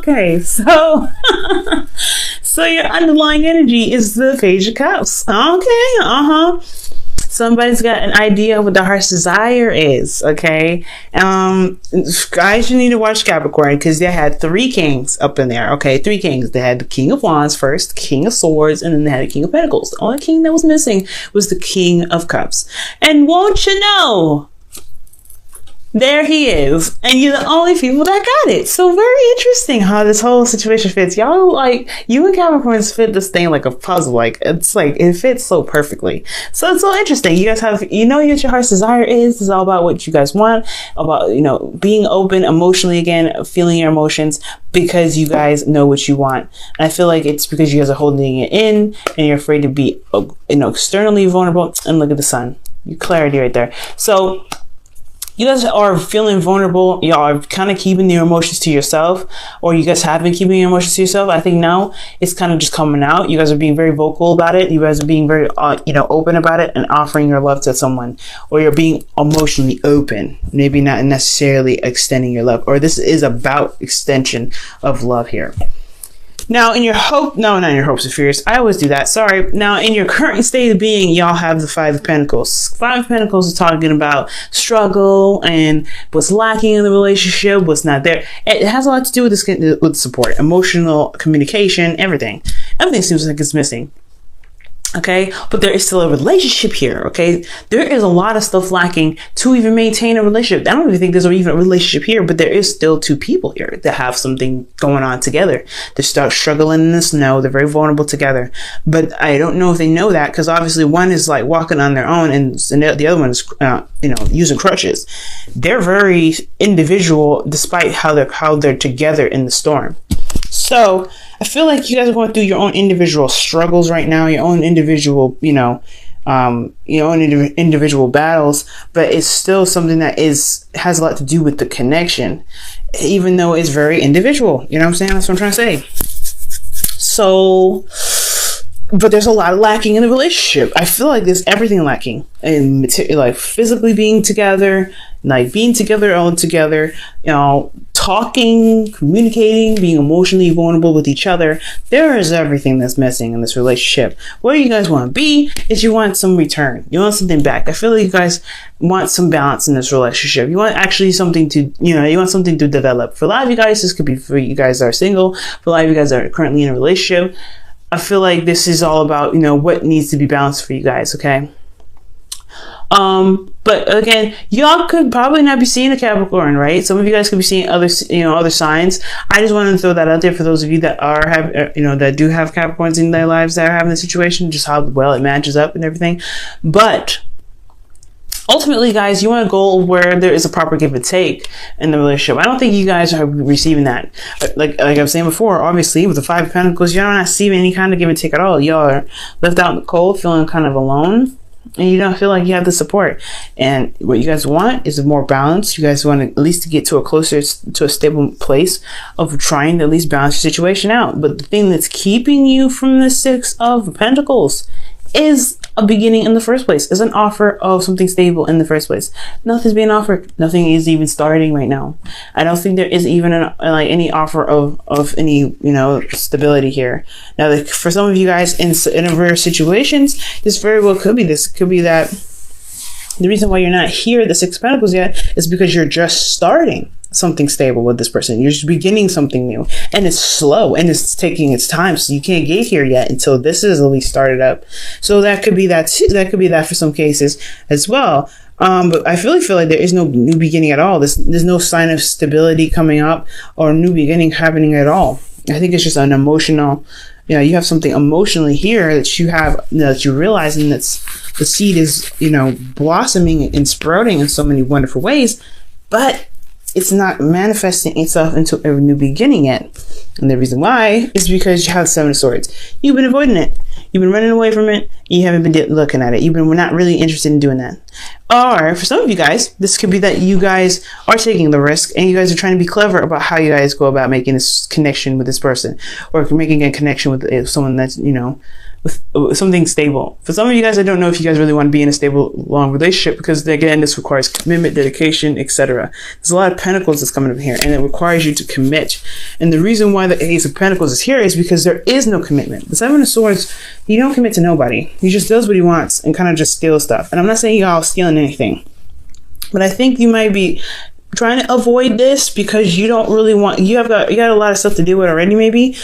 Okay, so so your underlying energy is the Page of Cups. Okay, somebody's got an idea of what the heart's desire is. Okay, guys, you need to watch Capricorn because they had three kings up in there. Okay, three kings. They had the King of Wands first, King of Swords, and then they had the King of Pentacles. The only king that was missing was the King of Cups. And won't you know, there he is, and you're the only people that got it. So very interesting how this whole situation fits. Y'all, like, you and Capricorns fit this thing like a puzzle. Like, it's like, it fits so perfectly. So it's so interesting. You guys have, you know what your heart's desire is. It's all about what you guys want, about, you know, being open emotionally again, feeling your emotions, because you guys know what you want. And I feel like it's because you guys are holding it in and you're afraid to be, you know, externally vulnerable. And look at the sun. Your clarity right there. So you guys are feeling vulnerable. Y'all are kind of keeping your emotions to yourself, or you guys have been keeping your emotions to yourself. I think now it's kind of just coming out. You guys are being very vocal about it. You guys are being very, you know, open about it and offering your love to someone, or you're being emotionally open. Maybe not necessarily extending your love, or this is about extension of love here. Now, in your hope, no, not in your hopes and fears. I always do that. Sorry. Now, in your current state of being, y'all have the Five of Pentacles. Five of Pentacles is talking about struggle and what's lacking in the relationship, what's not there. It has a lot to do with this, with support, emotional communication, everything. Everything seems like it's missing. Okay, but there is still a relationship here. Okay, there is a lot of stuff lacking to even maintain a relationship. I don't even think there's even a relationship here, but there is still two people here that have something going on together. They start struggling in the snow. They're very vulnerable together, but I don't know if they know that, because obviously one is like walking on their own, and the other one is, you know, using crutches. They're very individual, despite how they're together in the storm. So I feel like you guys are going through your own individual struggles right now, your own individual, you know, your own individual battles, but it's still something that has a lot to do with the connection, even though it's very individual. You know what I'm saying? That's what I'm trying to say. So, but there's a lot lacking in the relationship. I feel like there's everything lacking, and like physically being together, like being together, all together, you know, talking, communicating, being emotionally vulnerable with each other. There is everything that's missing in this relationship. Where you guys want to be is you want some return. You want something back. I feel like you guys want some balance in this relationship. You want actually something to, you know, you want something to develop. For a lot of you guys, this could be for you guys that are single. For a lot of you guys that are currently in a relationship, I feel like this is all about, you know, what needs to be balanced for you guys. Okay. But again, y'all could probably not be seeing a Capricorn, right? Some of you guys could be seeing other signs. I just wanted to throw that out there for those of you that that do have Capricorns in their lives that are having this situation, just how well it matches up and everything. But ultimately, guys, you want a goal where there is a proper give and take in the relationship. I don't think you guys are receiving that. Like I was saying before, obviously, with the Five of Pentacles, you're not receiving any kind of give and take at all. Y'all are left out in the cold, feeling kind of alone, and you don't feel like you have the support. And what you guys want is more balance. You guys want to at least to get to a stable place of trying to at least balance your situation out. But the thing that's keeping you from the Six of Pentacles is a beginning in the first place, is an offer of something stable in the first place. Nothing's being offered. Nothing is even starting right now. I don't think there is even any offer of any, you know, stability here. Now, like, for some of you guys in rare situations, this very well could be this. Could be that the reason why you're not here at the Six of Pentacles yet is because you're just starting something stable with this person. You're just beginning something new, and it's slow and it's taking its time, so you can't get here yet until this is at least started up. So that could be that too. That could be that for some cases as well. But I feel like there is no new beginning at all. There's no sign of stability coming up or new beginning happening at all. I think it's just an emotional, you know, you have something emotionally here that you have, that you're realizing that's the seed is, you know, blossoming and sprouting in so many wonderful ways, but it's not manifesting itself into a new beginning yet. And the reason why is because you have Seven of Swords. You've been avoiding it. You've been running away from it. You haven't been looking at it. We're not really interested in doing that. Or for some of you guys, this could be that you guys are taking the risk and you guys are trying to be clever about how you guys go about making this connection with this person, or making a connection with someone that's, you know, with something stable. For some of you guys, I don't know if you guys really want to be in a stable, long relationship, because again, this requires commitment, dedication, etc. There's a lot of pentacles that's coming up here, and it requires you to commit. And the reason why the Ace of Pentacles is here is because there is no commitment. The Seven of Swords, he don't commit to nobody. He just does what he wants and kind of just steals stuff. And I'm not saying y'all stealing anything, but I think you might be trying to avoid this because you don't really want, you got a lot of stuff to deal with already, maybe.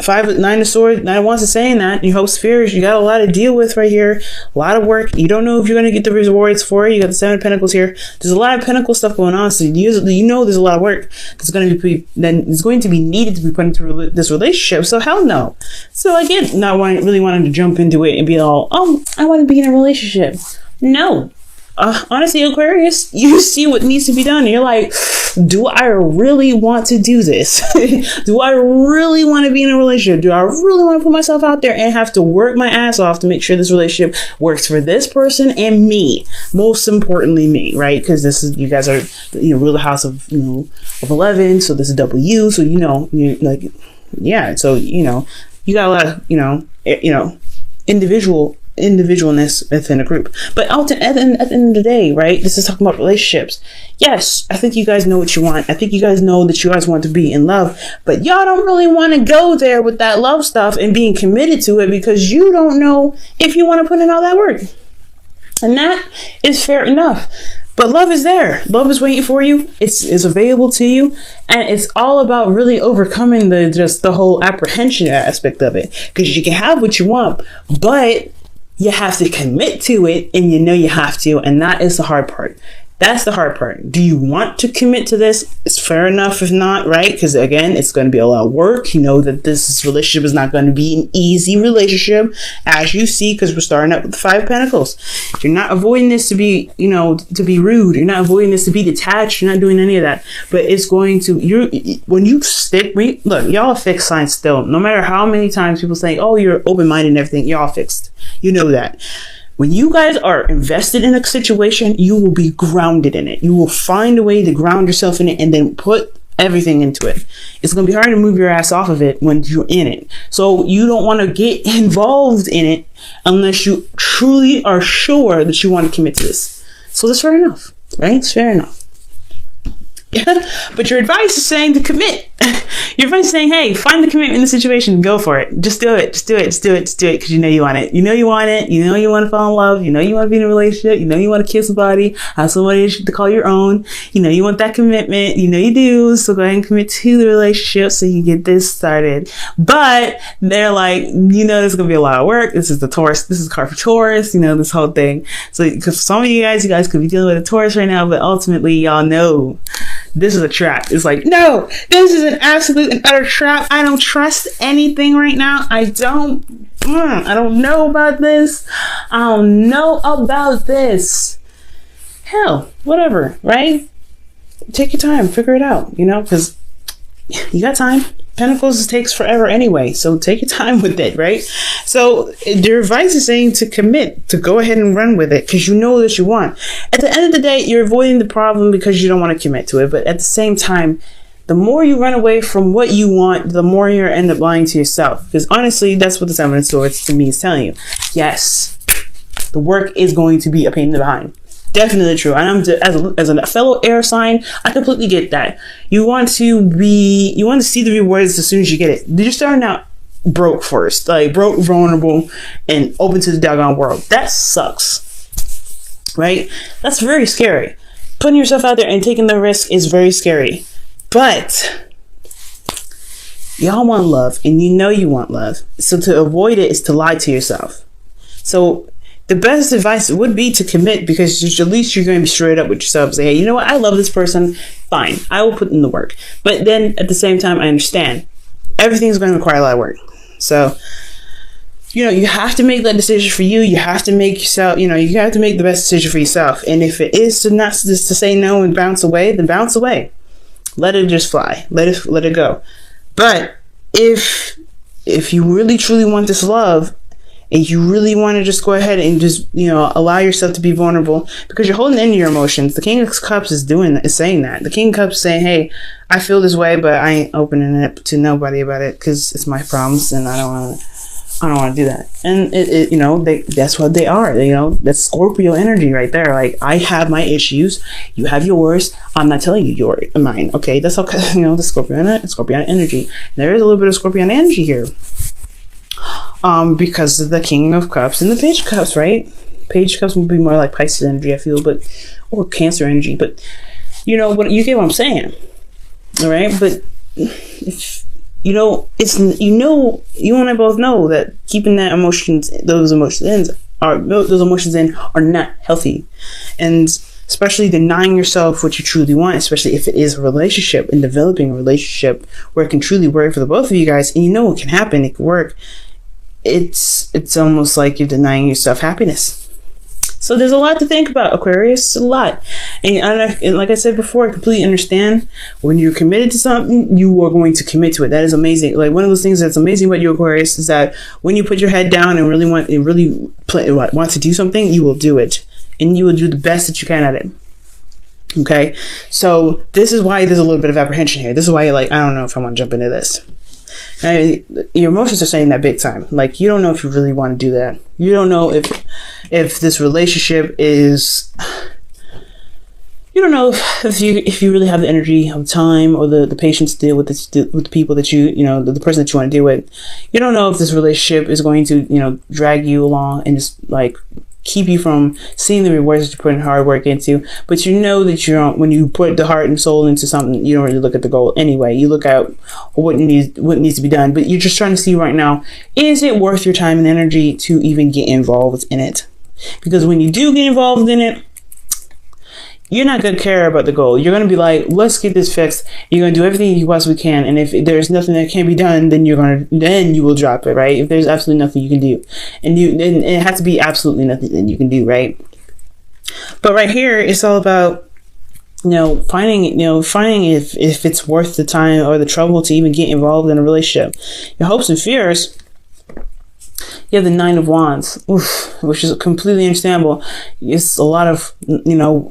Nine of Swords, Nine of Wands is saying that. You hope spheres, you got a lot to deal with right here. A lot of work. You don't know if you're going to get the rewards for it. You got the Seven of Pentacles here. There's a lot of Pentacle stuff going on. So you know there's a lot of work that's going to be needed to be put into this relationship. So hell no. So again, really wanting to jump into it and be all, oh, I want to be in a relationship. No. Honestly, Aquarius, you see what needs to be done. And you're like, do I really want to do this? Do I really want to be in a relationship? Do I really want to put myself out there and have to work my ass off to make sure this relationship works for this person and me? Most importantly, me, right? Because you guys are, ruler house of 11. So this is W. So, you're like, yeah. So, you got a lot of, individualness within a group. But at the end of the day, right, this is talking about relationships. Yes, I think you guys know what you want. I think you guys know that you guys want to be in love, but y'all don't really want to go there with that love stuff and being committed to it because you don't know if you want to put in all that work. And that is fair enough. But love is there. Love is waiting for you. It's available to you. And it's all about really overcoming the whole apprehension aspect of it. Because you can have what you want, but you have to commit to it, and you have to, and that is the hard part. That's the hard part. Do you want to commit to this? It's fair enough if not, right? Because again, it's going to be a lot of work. You know that this relationship is not going to be an easy relationship, as you see, because we're starting out with the Five of Pentacles. You're not avoiding this to be, to be rude. You're not avoiding this to be detached. You're not doing any of that. But it's going to, look, y'all are fixed signs still. No matter how many times people say, oh, you're open-minded and everything, y'all fixed. You know that. When you guys are invested in a situation, you will be grounded in it. You will find a way to ground yourself in it and then put everything into it. It's going to be hard to move your ass off of it when you're in it. So you don't want to get involved in it unless you truly are sure that you want to commit to this. So that's fair enough, right? It's fair enough. But your advice is saying to commit. Your advice is saying, hey, find the commitment in the situation and go for it. Just do it. Just do it. Just do it. Just do it. Because you know you want it. You know you want it. You know you want to fall in love. You know you want to be in a relationship. You know you want to kiss somebody. Have somebody to call your own. You know you want that commitment. You know you do. So go ahead and commit to the relationship so you get this started. But they're like, there's going to be a lot of work. This is the Taurus. This is card for Taurus. This whole thing. So because some of you guys could be dealing with a Taurus right now, but ultimately y'all know this is a trap. It's like, no, this is an absolute and utter trap. I don't trust anything right now. I don't know about this. I don't know about this. Hell, whatever, right? Take your time, figure it out, because you got time. Pentacles takes forever anyway, so take your time with it, right? So your advice is saying to commit, to go ahead and run with it, because you know that you want. At the end of the day, you're avoiding the problem because you don't want to commit to it, but at the same time, the more you run away from what you want, the more you end up lying to yourself. Because honestly, that's what the Seven of Swords to me is telling you. Yes, the work is going to be a pain in the behind. Definitely true. And as a fellow air sign, I completely get that. You want to see the rewards as soon as you get it. You're starting out broke first, like broke, vulnerable, and open to the doggone world. That sucks, right? That's very scary. Putting yourself out there and taking the risk is very scary. But y'all want love, and you want love. So to avoid it is to lie to yourself. So the best advice would be to commit, because at least you're going to be straight up with yourself and say, hey, you know what? I love this person. Fine. I will put in the work. But then at the same time, I understand everything's going to require a lot of work. So, you have to make that decision for you. You have to make yourself, you have to make the best decision for yourself. And if it is to say no and bounce away, then bounce away. Let it just fly. Let it go. But if you really truly want this love, and you really want to just go ahead and just, allow yourself to be vulnerable, because you're holding into your emotions. The King of Cups is saying that. The King of Cups is saying, hey, I feel this way, but I ain't opening it to nobody about it because it's my problems, and I I don't want to do that. And you know, that's what they are. You know, that's Scorpio energy right there. Like, I have my issues, you have yours. I'm not telling you your mine. Okay, that's okay. You know, the Scorpion energy. There is a little bit of Scorpion energy here. Because of the King of Cups and the Page of Cups, right? Page of Cups would be more like Pisces energy, I feel, or Cancer energy. But you know what? You get what I'm saying, all right? But if you know, you and I both know that keeping those emotions in are not healthy, and especially denying yourself what you truly want, especially if it is a relationship and developing a relationship where it can truly work for the both of you guys, and you know it can happen, it can work. It's almost like you're denying yourself happiness. So there's a lot to think about, Aquarius, a lot. And like I said before, I completely understand when you're committed to something, you are going to commit to it. That is amazing. Like, one of those things that's amazing about you, Aquarius, is that when you put your head down and really want to do something, you will do it. And you will do the best that you can at it. Okay? So this is why there's a little bit of apprehension here. This is why you're like, I don't know if I want to jump into this. Your emotions are saying that big time. Like, you don't know if you really want to do that. You don't know if this relationship is, you don't know if you really have the energy of time or the patience to deal with with the people that you know, the person that you want to deal with. You don't know if this relationship is going to, you know, drag you along and just like keep you from seeing the rewards that you put in hard work into. But you know that when you put the heart and soul into something, you don't really look at the goal anyway. You look at what needs to be done. But you're just trying to see right now, is it worth your time and energy to even get involved in it? Because when you do get involved in it, you're not going to care about the goal. You're going to be like, let's get this fixed. You're going to do everything you possibly can. And if there's nothing that can be done, then you will drop it, right? If there's absolutely nothing you can do. And it has to be absolutely nothing that you can do, right? But right here, it's all about, finding if it's worth the time or the trouble to even get involved in a relationship. Your hopes and fears. You have the Nine of Wands, which is completely understandable. It's a lot of,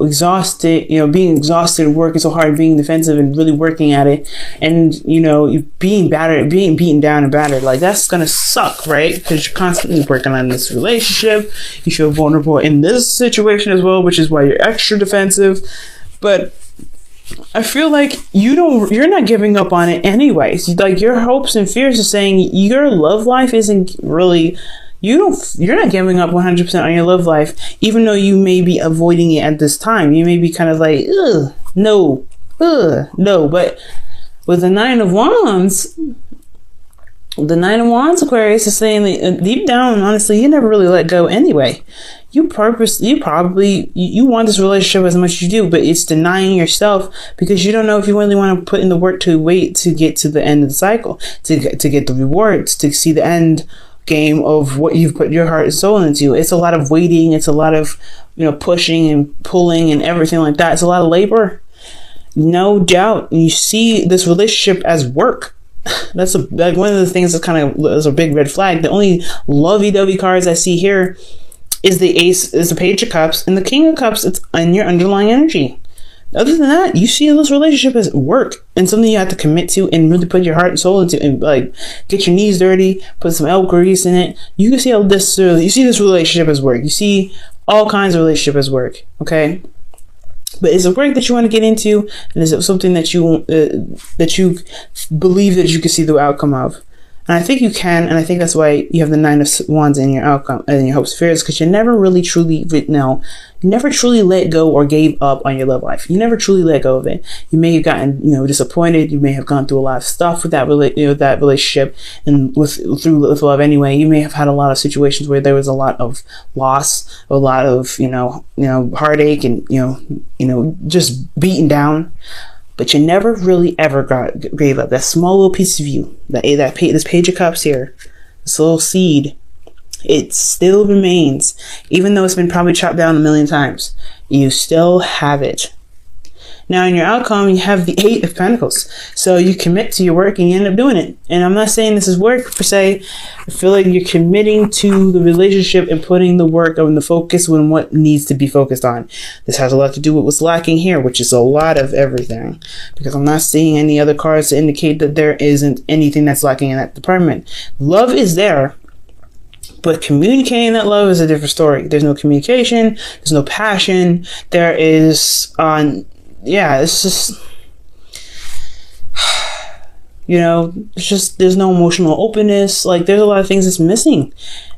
exhausted, being exhausted, working so hard, being defensive and really working at it. And, you being beaten down and battered. Like, that's going to suck, right? Because you're constantly working on this relationship. You feel vulnerable in this situation as well, which is why you're extra defensive. But I feel like you're not giving up on it anyways. Like, your hopes and fears are saying your love life isn't really, you're not giving up 100% on your love life, even though you may be avoiding it at this time. You may be kind of like, no. But with the Nine of Wands, Aquarius is saying that deep down, honestly, you never really let go anyway. You want this relationship as much as you do, but it's denying yourself because you don't know if you really want to put in the work to wait to get to the end of the cycle, to get the rewards, to see the end game of what you've put your heart and soul into. It's a lot of waiting. It's a lot of, pushing and pulling and everything like that. It's a lot of labor. No doubt. And you see this relationship as work. That's one of the things that's a big red flag. The only lovey-dovey cards I see here is the Page of Cups and the King of Cups. It's in your underlying energy. Other than that, you see this relationship as work and something you have to commit to and really put your heart and soul into, and like get your knees dirty, put some elk grease in it. You can see you see this relationship as work. You see all kinds of relationship as work. Okay. But is it work that you want to get into, and is it something that you believe that you can see the outcome of? And I think you can, and I think that's why you have the Nine of Wands in your outcome and your hopes and fears, because you never truly let go or gave up on your love life. You never truly let go of it. You may have gotten, disappointed. You may have gone through a lot of stuff with that relationship, and with love anyway. You may have had a lot of situations where there was a lot of loss, a lot of heartache, and just beaten down. But you never really ever gave up. That small little piece of you, this Page of Cups here, this little seed, it still remains. Even though it's been probably chopped down a million times, you still have it. Now, in your outcome, you have the Eight of Pentacles. So you commit to your work and you end up doing it. And I'm not saying this is work per se. I feel like you're committing to the relationship and putting the work on the focus on what needs to be focused on. This has a lot to do with what's lacking here, which is a lot of everything. Because I'm not seeing any other cards to indicate that there isn't anything that's lacking in that department. Love is there. But communicating that love is a different story. There's no communication. There's no passion. There is, it's just, it's just, there's no emotional openness. Like, there's a lot of things that's missing.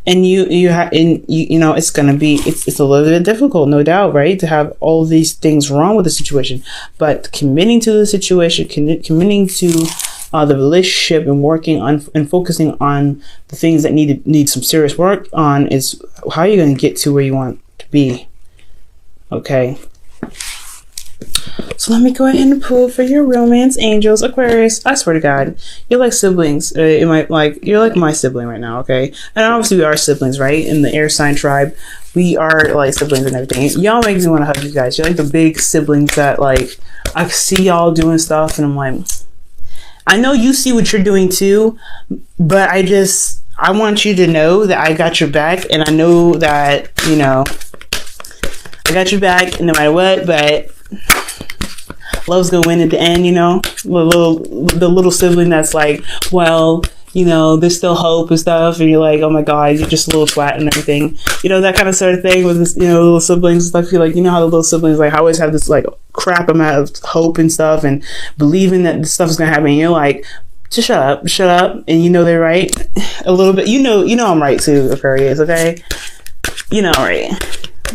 And it's gonna be, it's a little bit difficult, no doubt, right? To have all these things wrong with the situation. But committing to the situation, committing to the relationship and working on and focusing on the things that need some serious work on is how you're going to get to where you want to be. Okay. So let me go ahead and pull for your romance angels. Aquarius, I swear to God, you're like siblings. You're like my sibling right now, okay? And obviously we are siblings, right? In the air sign tribe, we are like siblings and everything. Y'all make me want to hug you guys. You're like the big siblings that, like, I see y'all doing stuff and I'm like, I know you see what you're doing too, but I want you to know that I got your back, and I know that, I got your back no matter what, but love's gonna win at the end, the little sibling that's like, well, there's still hope and stuff, and you're like, oh my God, you're just a little twat and everything, that kind of sort of thing with this, little siblings and stuff. You're like, how the little siblings like always have this like crap amount of hope and stuff and believing that this stuff is gonna happen, and you're like, just shut up, and they're right a little bit, I'm right too, Aquarius, okay, right,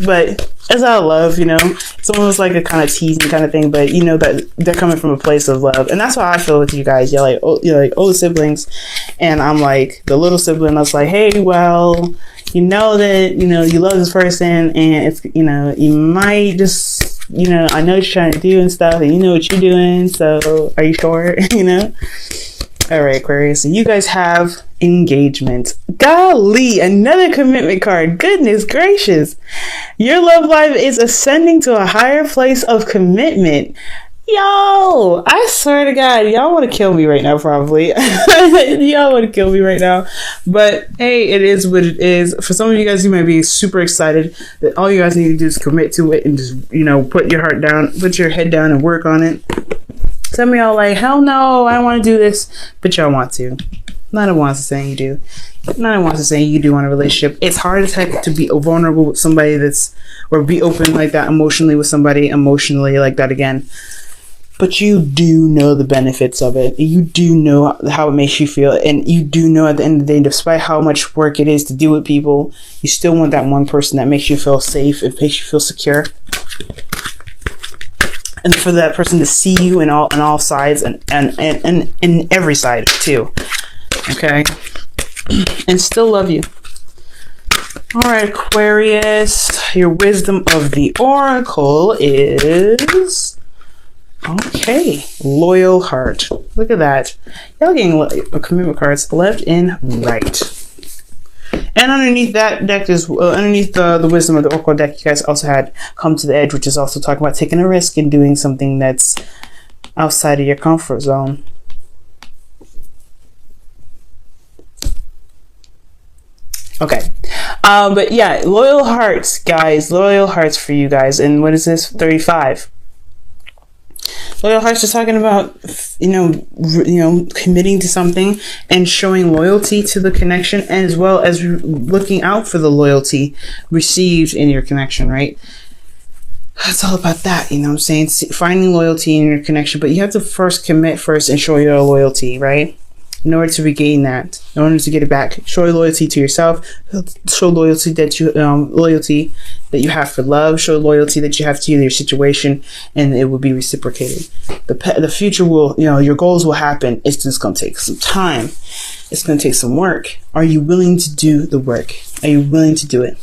but it's out of love, it's almost like a kind of teasing kind of thing, but that they're coming from a place of love, and that's how I feel with you guys. You're like older siblings, and I'm like the little sibling that's like, hey, well, that you love this person, and it's you might just I know what you're trying to do and stuff, and what you're doing, so are you sure? All right, Aquarius, so you guys have engagement. Golly, another commitment card. Goodness gracious. Your love life is ascending to a higher place of commitment. Yo, I swear to God, y'all want to kill me right now, probably. Y'all want to kill me right now. But hey, it is what it is. For some of you guys, you might be super excited that all you guys need to do is commit to it and just, put your head down and work on it. Some of y'all like, hell no, I don't want to do this, but y'all want to. None of wants to say you do. None of wants to say you do want a relationship. It's hard as heck to be vulnerable with somebody or be open like that emotionally with somebody emotionally like that again. But you do know the benefits of it. You do know how it makes you feel. And you do know at the end of the day, despite how much work it is to do with people, you still want that one person that makes you feel safe and makes you feel secure. And for that person to see you in all sides and in every side too. Okay? And still love you. Alright, Aquarius. Your wisdom of the oracle is... Okay. Loyal heart. Look at that. Y'all getting commitment cards left and right. And underneath that deck is underneath the wisdom of the oracle deck, you guys also had come to the edge, which is also talking about taking a risk and doing something that's outside of your comfort zone. Okay. But yeah, loyal hearts, guys. Loyal hearts for you guys. And what is this? 35. Loyal hearts is talking about, committing to something and showing loyalty to the connection, and as well as looking out for the loyalty received in your connection, right? It's all about that, what I'm saying? Finding loyalty in your connection, but you have to first commit first and show your loyalty, right? In order to regain that, in order to get it back, show loyalty to yourself, show loyalty that you have for love, show loyalty that you have to your situation, and it will be reciprocated. The future will, your goals will happen. It's just going to take some time. It's going to take some work. Are you willing to do the work? Are you willing to do it?